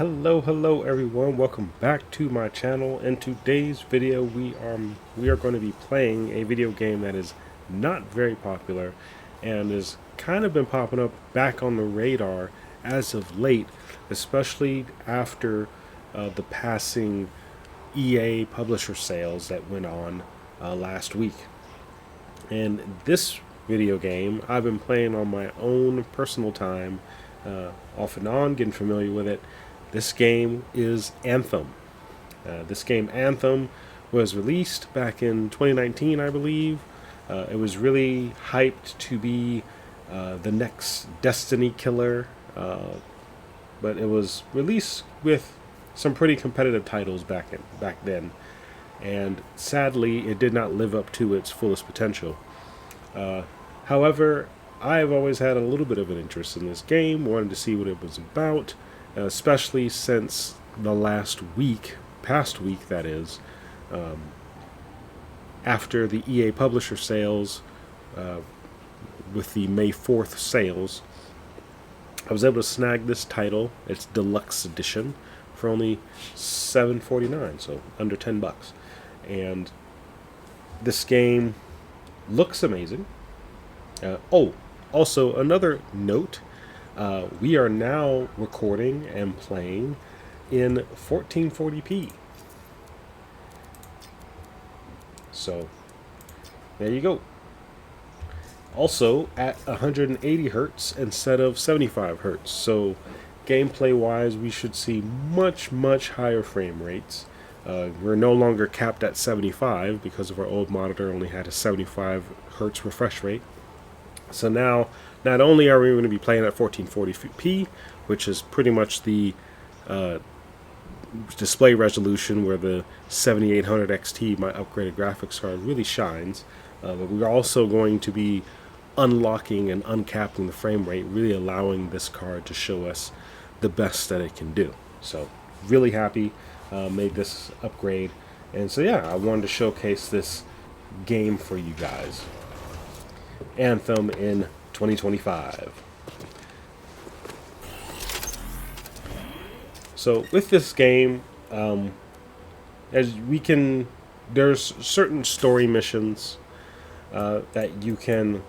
Hello everyone. Welcome back to my channel. In today's video, we are going to be playing a video game that is not very popular and has kind of been popping up back on the radar as of late, especially after the passing EA publisher sales that went on last week. And this video game I've been playing on my own personal time, off and on, getting familiar with it. This game is Anthem. This game, Anthem, was released back in 2019, I believe. It was really hyped to be the next Destiny killer, but it was released with some pretty competitive titles back then, and sadly, it did not live up to its fullest potential. However, I've always had a little bit of an interest in this game, wanted to see what it was about. Especially since the past week that is, after the EA publisher sales, with the May 4th sales, I was able to snag this title, its deluxe edition, for only $7.49, so under $10. And this game looks amazing. Also another note. We are now recording and playing in 1440p. So, there you go. Also at 180 hertz instead of 75 hertz. So, gameplay wise, we should see much higher frame rates. We're no longer capped at 75 because of our old monitor only had a 75 hertz refresh rate. So now, not only are we going to be playing at 1440p, which is pretty much the display resolution where the 7800 XT, my upgraded graphics card, really shines, but we're also going to be unlocking and uncapping the frame rate, really allowing this card to show us the best that it can do. So, really happy, made this upgrade. And so yeah, I wanted to showcase this game for you guys. Anthem in 2025. So with this game, there's certain story missions that you can,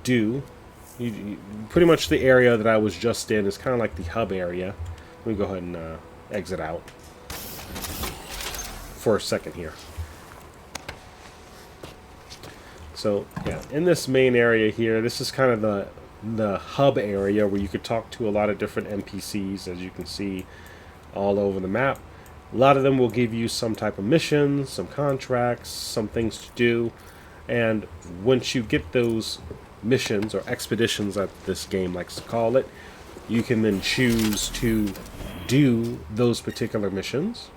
do. Pretty much the area that I was just in is kind of like the hub area. Let me go ahead and exit out for a second here. So yeah, in this main area here, this is kind of the hub area where you could talk to a lot of different NPCs, as you can see all over the map. A lot of them will give you some type of missions, some contracts, some things to do, and once you get those missions, or expeditions that this game likes to call it, you can then choose to do those particular missions.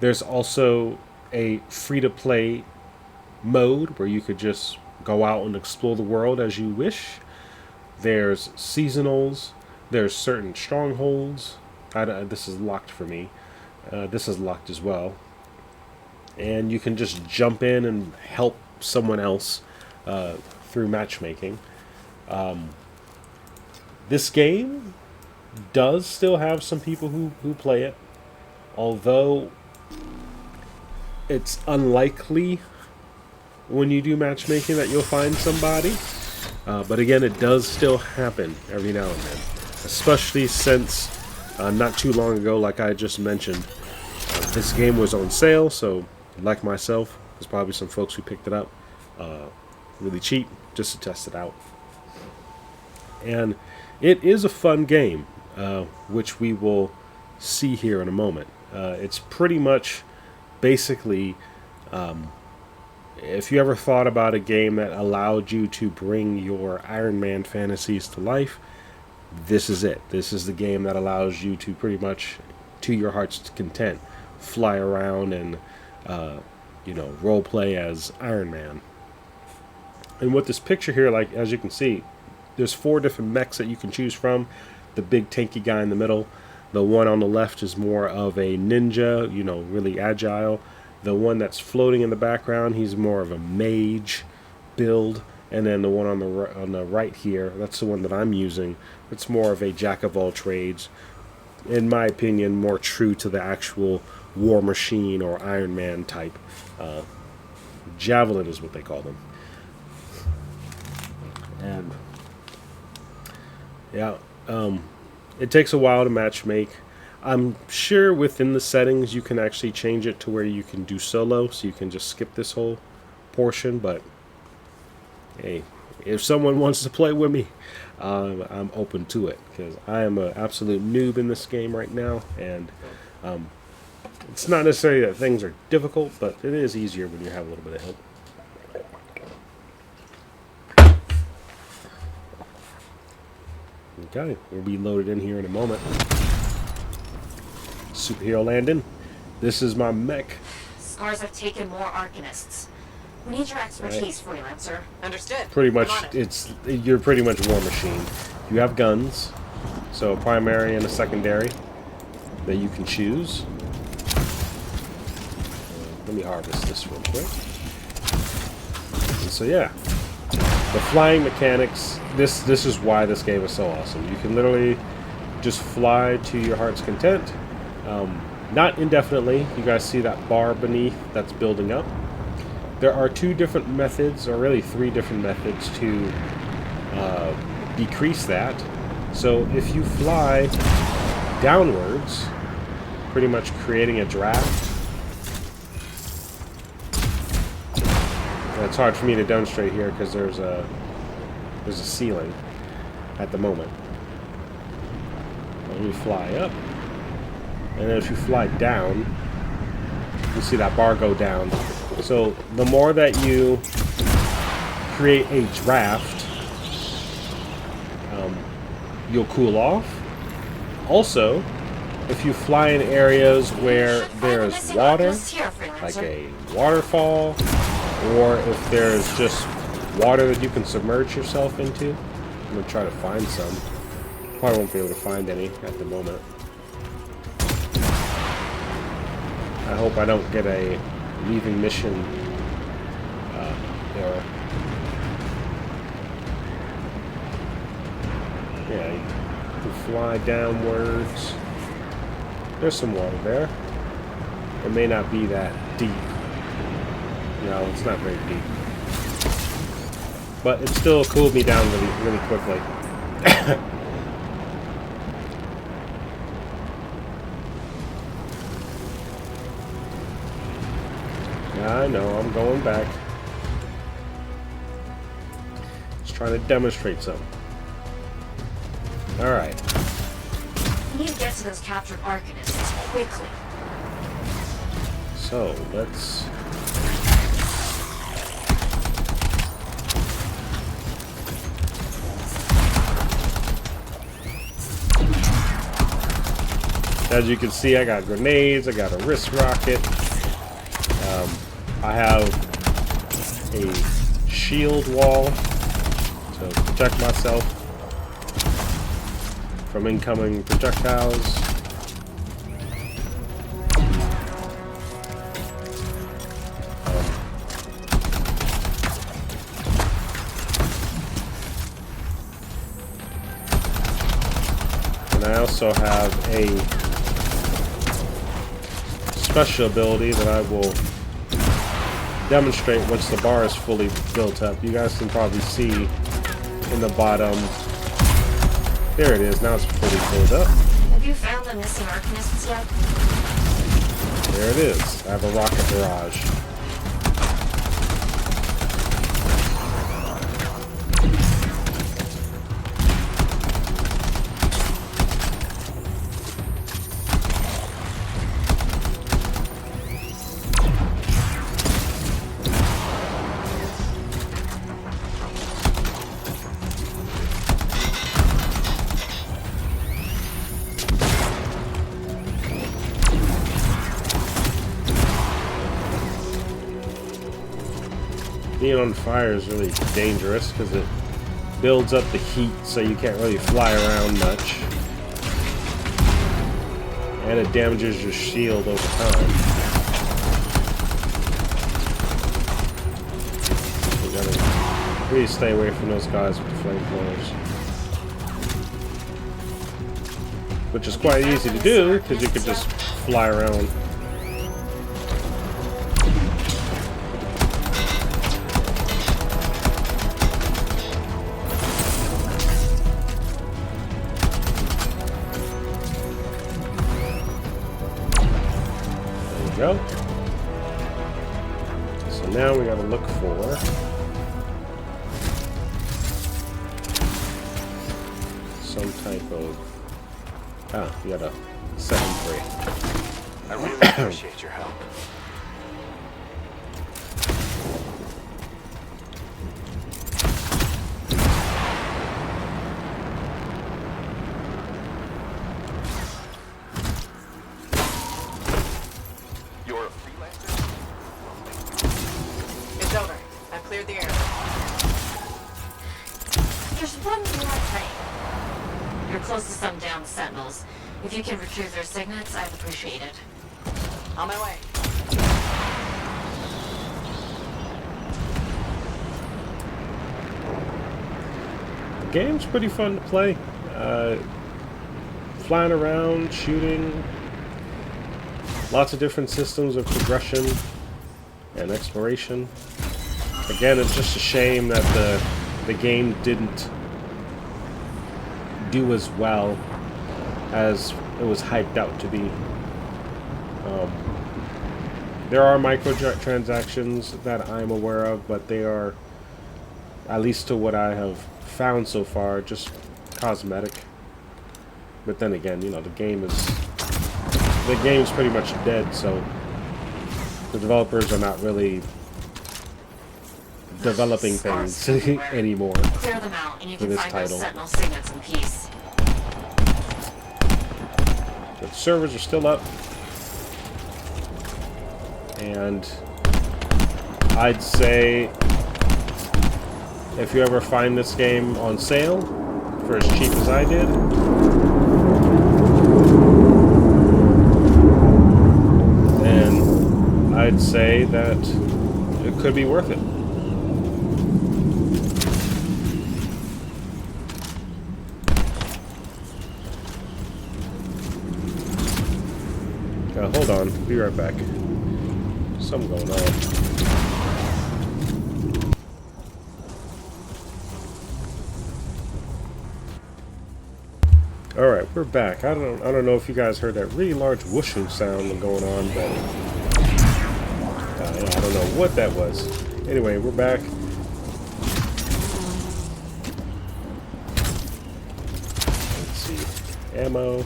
There's also a free-to-play mode where you could just go out and explore the world as you wish. There's seasonals, there's certain strongholds. This is locked for me. This is locked as well. And you can just jump in and help someone else through matchmaking. This game does still have some people who play it, although it's unlikely when you do matchmaking that you'll find somebody. But again, it does still happen every now and then, especially since not too long ago, like I just mentioned, this game was on sale. So like myself, there's probably some folks who picked it up really cheap just to test it out. And it is a fun game, which we will see here in a moment. It's pretty much basically, if you ever thought about a game that allowed you to bring your Iron Man fantasies to life, this is it. This is the game that allows you to pretty much, to your heart's content, fly around and, role play as Iron Man. And with this picture here, like as you can see, there's 4 different mechs that you can choose from. The big tanky guy in the middle. The one on the left is more of a ninja, really agile. The one that's floating in the background, he's more of a mage build. and then the one on the right here, that's the one that I'm using. It's more of a jack of all trades, in my opinion, more true to the actual War Machine or Iron Man type. Javelin is what they call them. And yeah, it takes a while to match make. I'm sure within the settings you can actually change it to where you can do solo, so you can just skip this whole portion. But hey, if someone wants to play with me, I'm open to it, because I am an absolute noob in this game right now, and it's not necessarily that things are difficult, but it is easier when you have a little bit of help. Okay, we'll be loaded in here in a moment. Superhero landing. This is my mech. Scars have taken more Arcanists. We need your expertise, freelancer. Understood. Pretty much, you're pretty much War Machine. You have guns, so a primary and a secondary that you can choose. Let me harvest this real quick. And so yeah, the flying mechanics. This is why this game is so awesome. You can literally just fly to your heart's content. Not indefinitely. You guys see that bar beneath that's building up? There are two different methods, or really three different methods, to decrease that. So if you fly downwards, pretty much creating a draft. And it's hard for me to demonstrate here because there's a ceiling at the moment. Let me fly up. And then if you fly down, you see that bar go down. So the more that you create a draft, you'll cool off. Also, if you fly in areas where there's water, like a waterfall, or if there's just water that you can submerge yourself into, I'm going to try to find some. Probably won't be able to find any at the moment. I hope I don't get a leaving mission error. Yeah, you can fly downwards. There's some water there. It may not be that deep. No, it's not very deep. But it still cooled me down really quickly. I know, I'm going back. Just trying to demonstrate something. Alright. We need to get to those captured Arcanists quickly. So, let's... As you can see, I got grenades, I got a wrist rocket. I have a shield wall to protect myself from incoming projectiles. And I also have a special ability that I will demonstrate once the bar is fully built up. You guys can probably see in the bottom. There it is. Now it's fully filled up. Have you found the missing Arcanists yet? There it is. I have a rocket barrage. Being on fire is really dangerous because it builds up the heat, so you can't really fly around much. And it damages your shield over time. Please stay away from those guys with the flamethrowers. Which is quite easy to do, because you could just fly around. There we go. So now we gotta look for some type of... Ah, you gotta set him free. I really appreciate your help. You're a freelancer? It's over. I've cleared the area. There's one more thing. You're close to some downed sentinels. If you can retrieve their signets, I'd appreciate it. On my way. The game's pretty fun to play. Flying around, shooting. Lots of different systems of progression and exploration. Again, it's just a shame that the game didn't do as well as it was hyped out to be. There are microtransactions that I'm aware of, but they are, at least to what I have found so far, just cosmetic. But then again, you know, the game is pretty much dead, so the developers are not really developing things anymore. Clear them out, and you for can this find title. those sentinel signets in peace. The servers are still up, and I'd say if you ever find this game on sale for as cheap as I did, then I'd say that it could be worth it. Hold on, be right back. Something going on. All right, we're back. I don't know if you guys heard that really large whooshing sound going on, but yeah, I don't know what that was. Anyway, we're back. Let's see, ammo.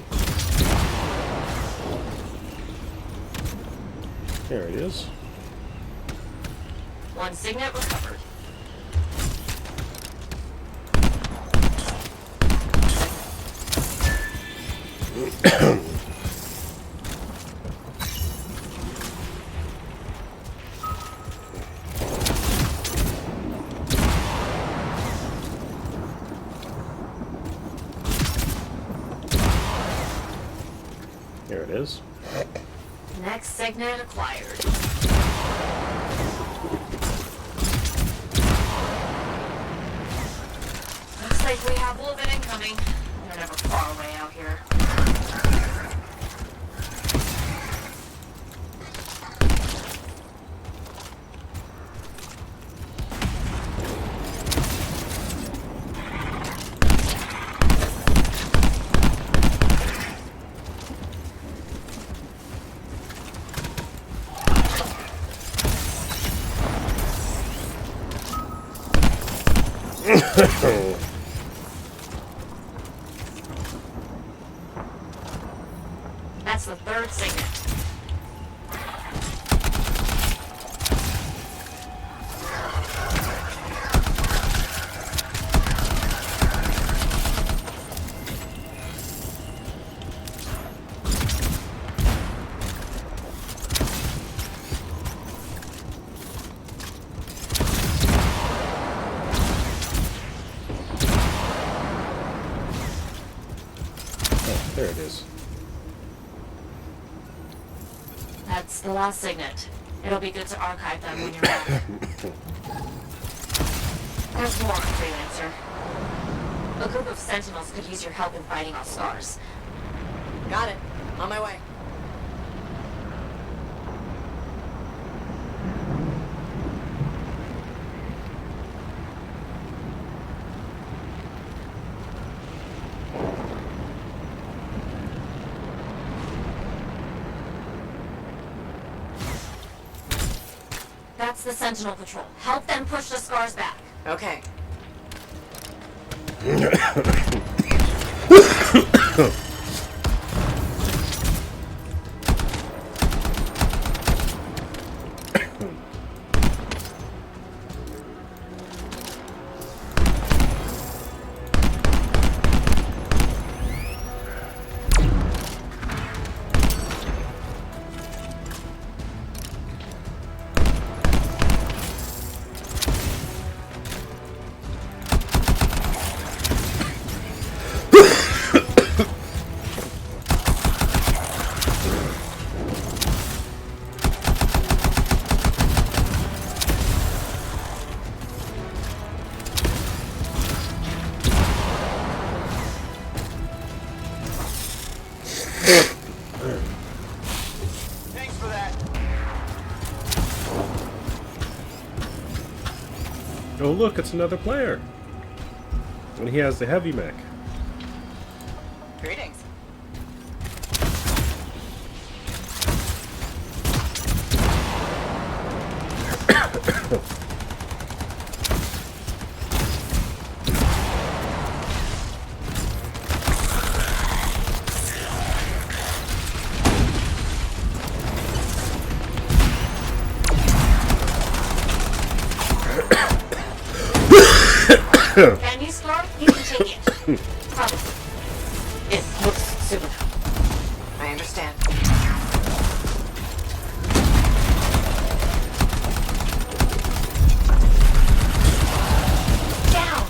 There it is. One signet recovered. There it is. Next signet acquired. Looks like we have Wolven incoming. They're never far away out here. That's the third signet. Oh, there it is. That's the last signet. It'll be good to archive them when you're back. There's more, Freelancer. A group of Sentinels could use your help in fighting off scars. Got it. On my way. That's the Sentinel Patrol. Help them push the scars back. Okay. Thanks for that. Oh look, it's another player. And he has the heavy mech. Greetings. Can you scar? You can take it. Probably. It looks super. I understand. Down!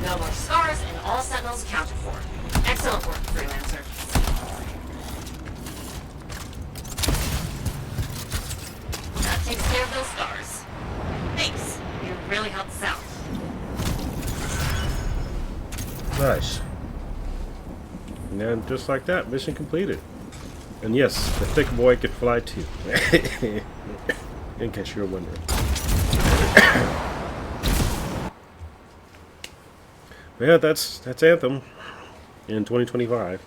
No more scars and all Sentinels accounted for. Excellent work, Freelancer. That takes care of those scars. Thanks. You really helped us out. Nice. And then just like that, mission completed. And yes, the thick boy could fly too. In case you're wondering. But yeah, that's Anthem in 2025.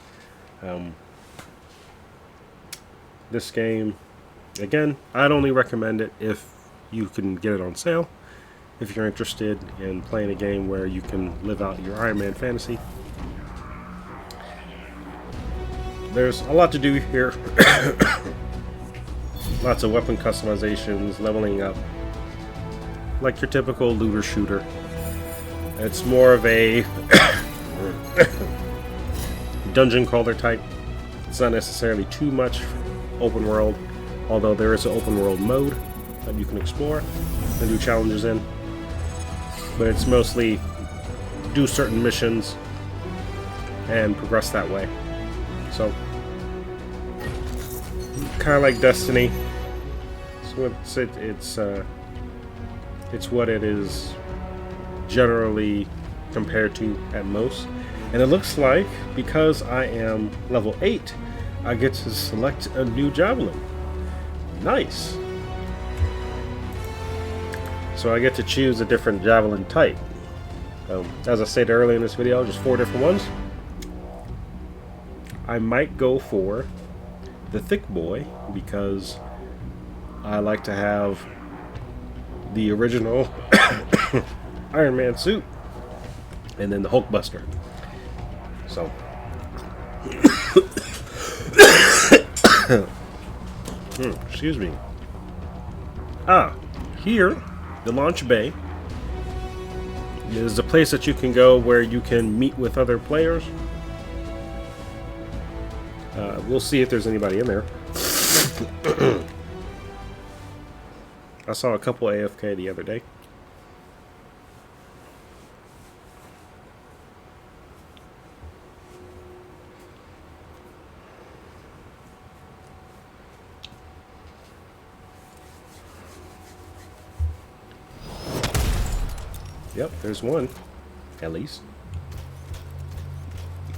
This game, again, I'd only recommend it if you can get it on sale. If you're interested in playing a game where you can live out your Iron Man fantasy. There's a lot to do here. Lots of weapon customizations, leveling up. Like your typical looter shooter. It's more of a dungeon crawler type. It's not necessarily too much open world, although there is an open world mode that you can explore and do challenges in. But it's mostly do certain missions and progress that way. So, kind of like Destiny. It's what it is generally compared to at most. And it looks like, because I am level 8, I get to select a new javelin. Nice. So I get to choose a different javelin type. As I said earlier in this video, just 4 different ones. I might go for the thick boy because I like to have the original Iron Man suit and then the Hulkbuster. So excuse me. Here, the launch bay is a place that you can go where you can meet with other players. We'll see if there's anybody in there. I saw a couple AFK the other day. Yep, there's one. At least.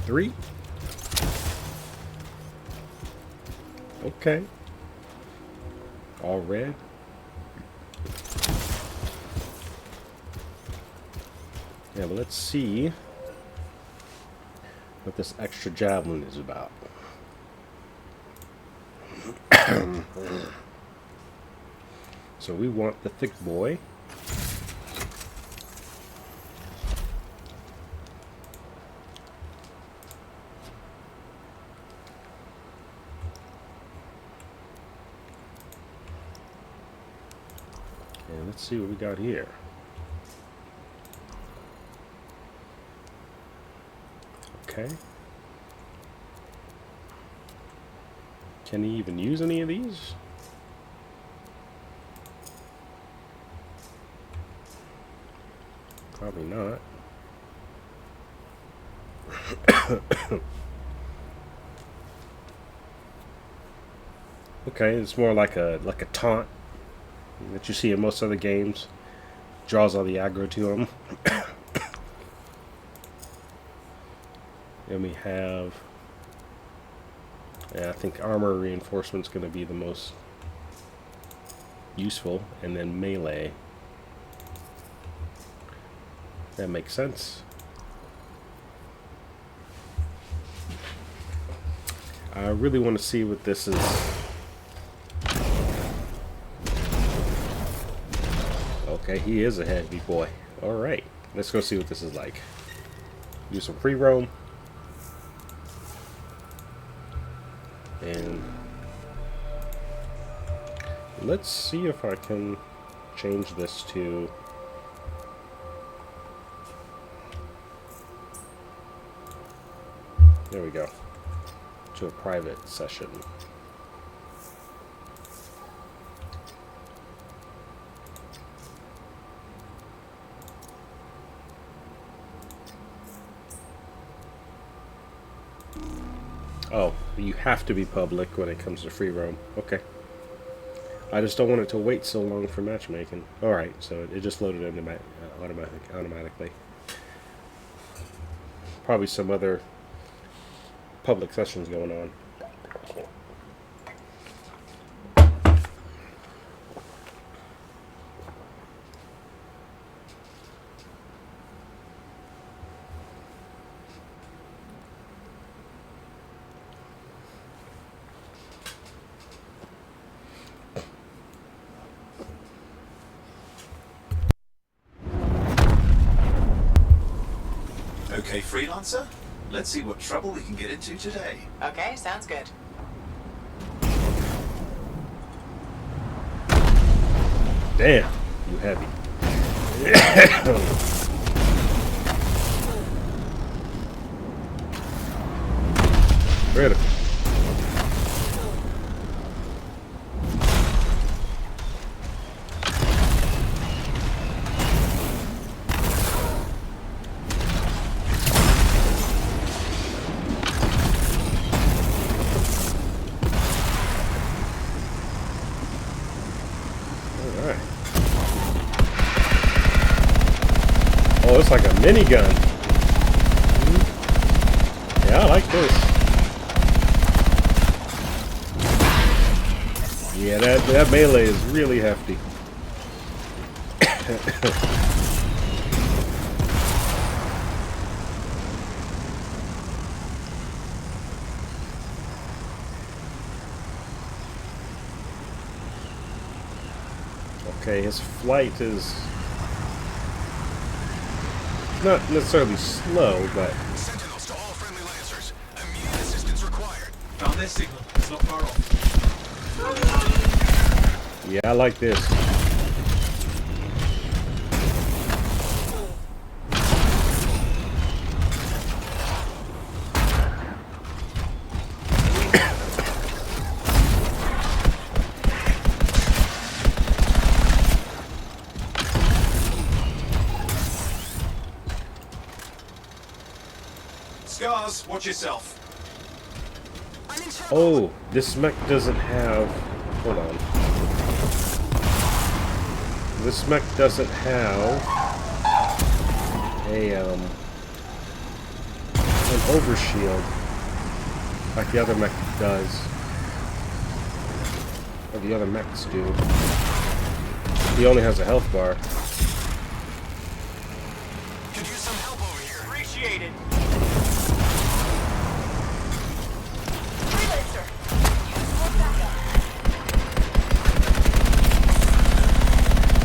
3. Okay. All red. Yeah, but let's see what this extra javelin is about. So we want the thick boy. And let's see what we got here. Okay. Can he even use any of these? Probably not. Okay, it's more like a taunt that you see in most other games. Draws all the aggro to him. And we have, yeah, I think armor reinforcement's going to be the most useful, and then melee. That makes sense. I really want to see what this is. Okay, he is a heavy boy. Alright, let's go see what this is like. Do some free roam. And let's see if I can change this to there we go, to a private session. Oh, you have to be public when it comes to free roam. Okay. I just don't want it to wait so long for matchmaking. Alright, so it just loaded into automatically. Probably some other public sessions going on. Okay, freelancer? Let's see what trouble we can get into today. Okay, sounds good. Damn, you heavy. Critical. Oh, it's like a minigun. Yeah, I like this. Yeah, that melee is really hefty. Okay, his flight is not necessarily slow, but Sentinels to all friendly Lancers. Immediate assistance required. Found their signal. It's not far off. yeah, I like this. Scars, watch yourself. Oh, this mech doesn't have... Hold on. This mech doesn't have an overshield like the other mech does, or the other mechs do. He only has a health bar. Could use some help over here. Appreciate it.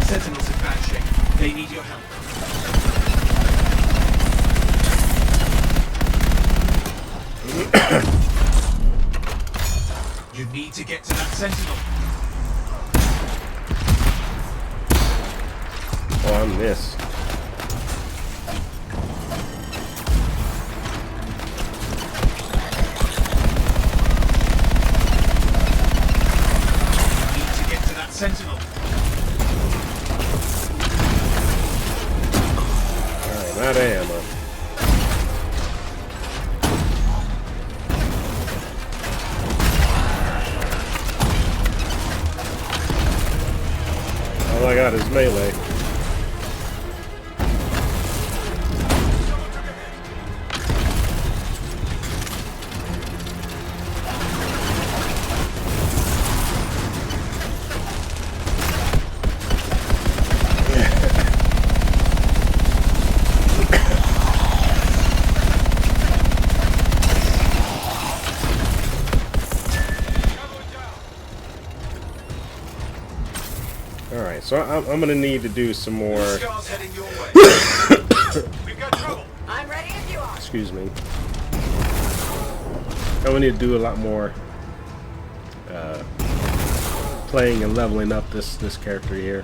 Sentinels in bad shape. They need your help. You need to get to that sentinel. Oh, I missed. You need to get to that sentinel. Alright, I'm out of ammo. All I got is melee. Alright, so I'm gonna need to do some more. Scars heading your way. We've got trouble. I'm ready if you are. Excuse me. I'm gonna need to do a lot more playing and leveling up this character here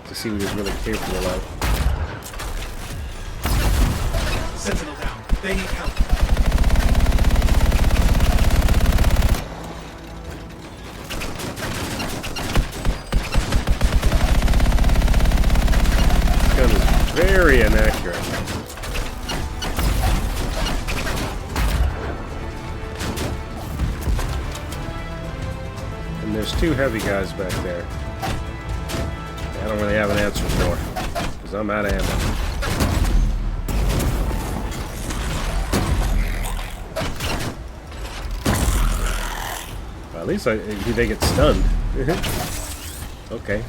to see what he's really capable of. Sentinel down. They need help. This gun is very inaccurate. And there's two heavy guys back there. I don't really have an answer for, because I'm out of ammo. Well, at least they get stunned. Okay,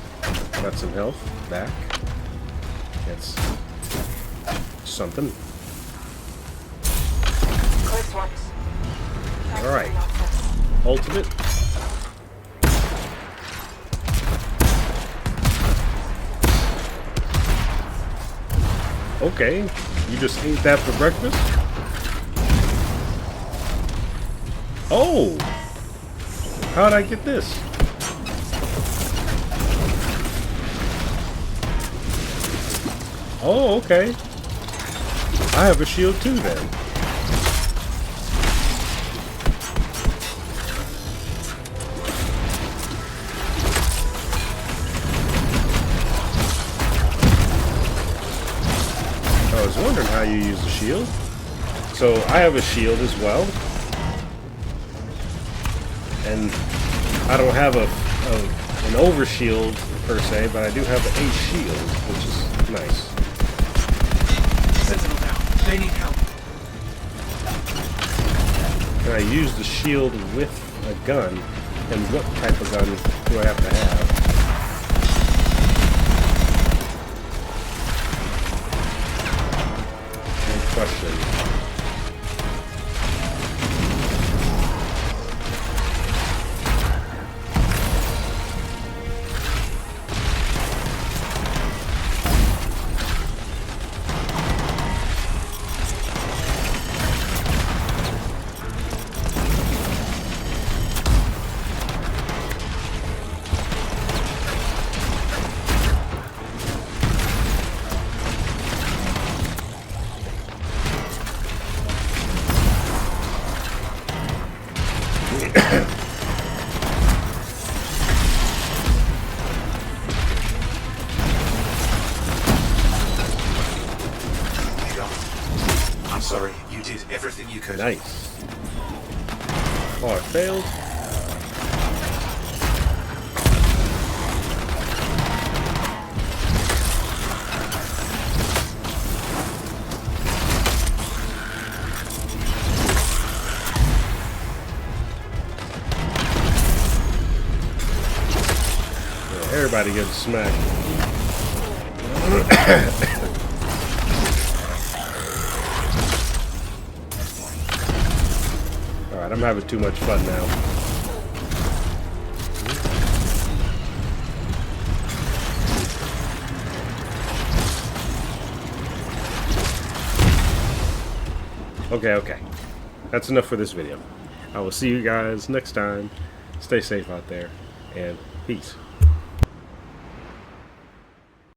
got some health back. That's something. Close ones. Alright. Ultimate. Okay, you just ate that for breakfast? Oh! How'd I get this? Oh, okay. I have a shield too then. I was wondering how you use the shield. So I have a shield as well. And I don't have an overshield per se, but I do have a shield, which is nice. Sentinel down. They need help. Can I use the shield with a gun? And what type of gun do I have to have? Good question. I'm sorry, you did everything you could. Nice. Oh, I failed. Everybody gets smacked. Alright, I'm having too much fun now. Okay. That's enough for this video. I will see you guys next time. Stay safe out there, and peace.